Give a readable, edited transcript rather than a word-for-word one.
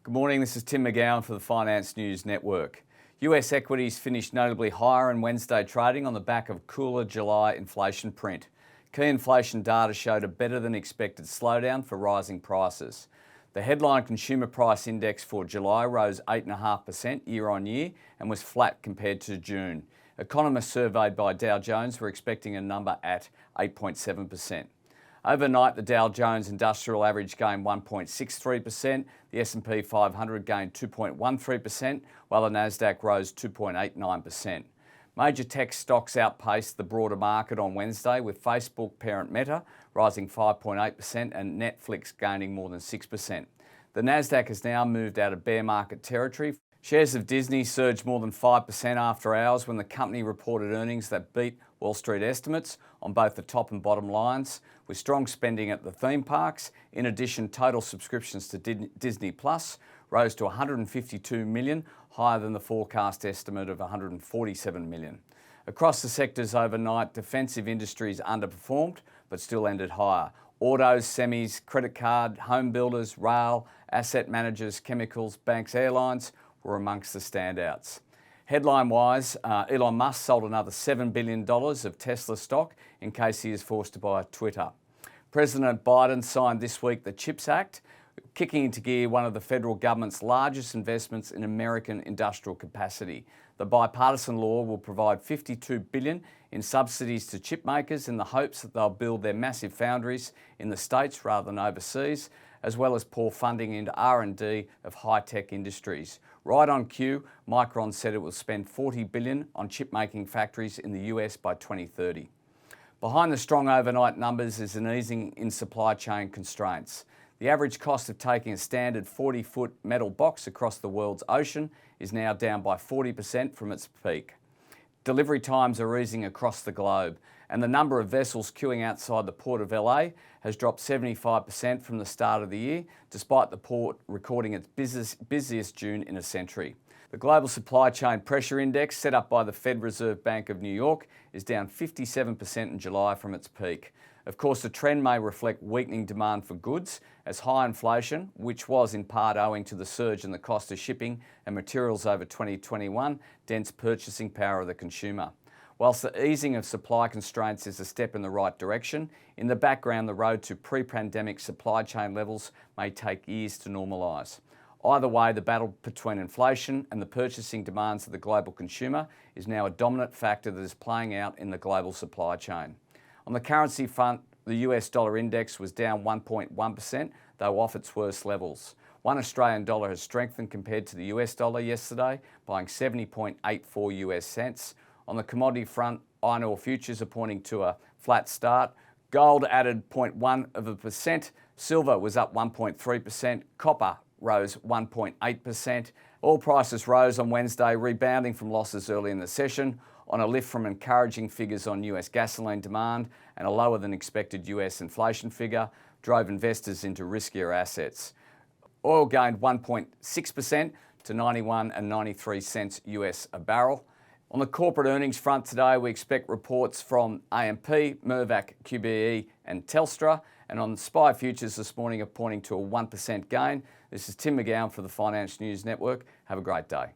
Good morning, this is Tim McGowan for the Finance News Network. US equities finished notably higher in Wednesday trading on the back of cooler July inflation print. Key inflation data showed a better than expected slowdown for rising prices. The headline consumer price index for July rose 8.5% year on year and was flat compared to June. Economists surveyed by Dow Jones were expecting a number at 8.7%. Overnight, the Dow Jones Industrial Average gained 1.63%, the S&P 500 gained 2.13%, while the Nasdaq rose 2.89%. Major tech stocks outpaced the broader market on Wednesday, with Facebook parent Meta rising 5.8% and Netflix gaining more than 6%. The Nasdaq has now moved out of bear market territory. Shares of Disney surged more than 5% after hours when the company reported earnings that beat Wall Street estimates on both the top and bottom lines, with strong spending at the theme parks. In addition, total subscriptions to Disney Plus rose to 152 million, higher than the forecast estimate of 147 million. Across the sectors overnight, defensive industries underperformed but still ended higher. Autos, semis, credit card, home builders, rail, asset managers, chemicals, banks, airlines were amongst the standouts. Headline-wise, Elon Musk sold another $7 billion of Tesla stock in case he is forced to buy Twitter. President Biden signed this week the CHIPS Act, kicking into gear one of the federal government's largest investments in American industrial capacity. The bipartisan law will provide $52 billion in subsidies to chip makers in the hopes that they'll build their massive foundries in the States rather than overseas, as well as pour funding into R&D of high-tech industries. Right on cue, Micron said it will spend $40 billion on chip-making factories in the US by 2030. Behind the strong overnight numbers is an easing in supply chain constraints. The average cost of taking a standard 40-foot metal box across the world's ocean is now down by 40% from its peak. Delivery times are easing across the globe, and the number of vessels queuing outside the port of LA has dropped 75% from the start of the year, despite the port recording its busiest June in a century. The Global Supply Chain Pressure Index, set up by the Fed Reserve Bank of New York, is down 57% in July from its peak. Of course, the trend may reflect weakening demand for goods, as high inflation, which was in part owing to the surge in the cost of shipping and materials over 2021, dents purchasing power of the consumer. Whilst the easing of supply constraints is a step in the right direction, in the background the road to pre-pandemic supply chain levels may take years to normalise. Either way, the battle between inflation and the purchasing demands of the global consumer is now a dominant factor that is playing out in the global supply chain. On the currency front, the US dollar index was down 1.1%, though off its worst levels. One Australian dollar has strengthened compared to the US dollar yesterday, buying 70.84 US cents. On the commodity front, iron ore futures are pointing to a flat start. Gold added 0.1%, silver was up 1.3%, copper rose 1.8%. Oil prices rose on Wednesday, rebounding from losses early in the session on a lift from encouraging figures on US gasoline demand, and a lower than expected US inflation figure drove investors into riskier assets. Oil gained 1.6% to 91.93 cents US a barrel. On the corporate earnings front today, we expect reports from AMP, Mirvac, QBE and Telstra, and on SPI futures this morning are pointing to a 1% gain. This is Tim McGowan for the Finance News Network. Have a great day.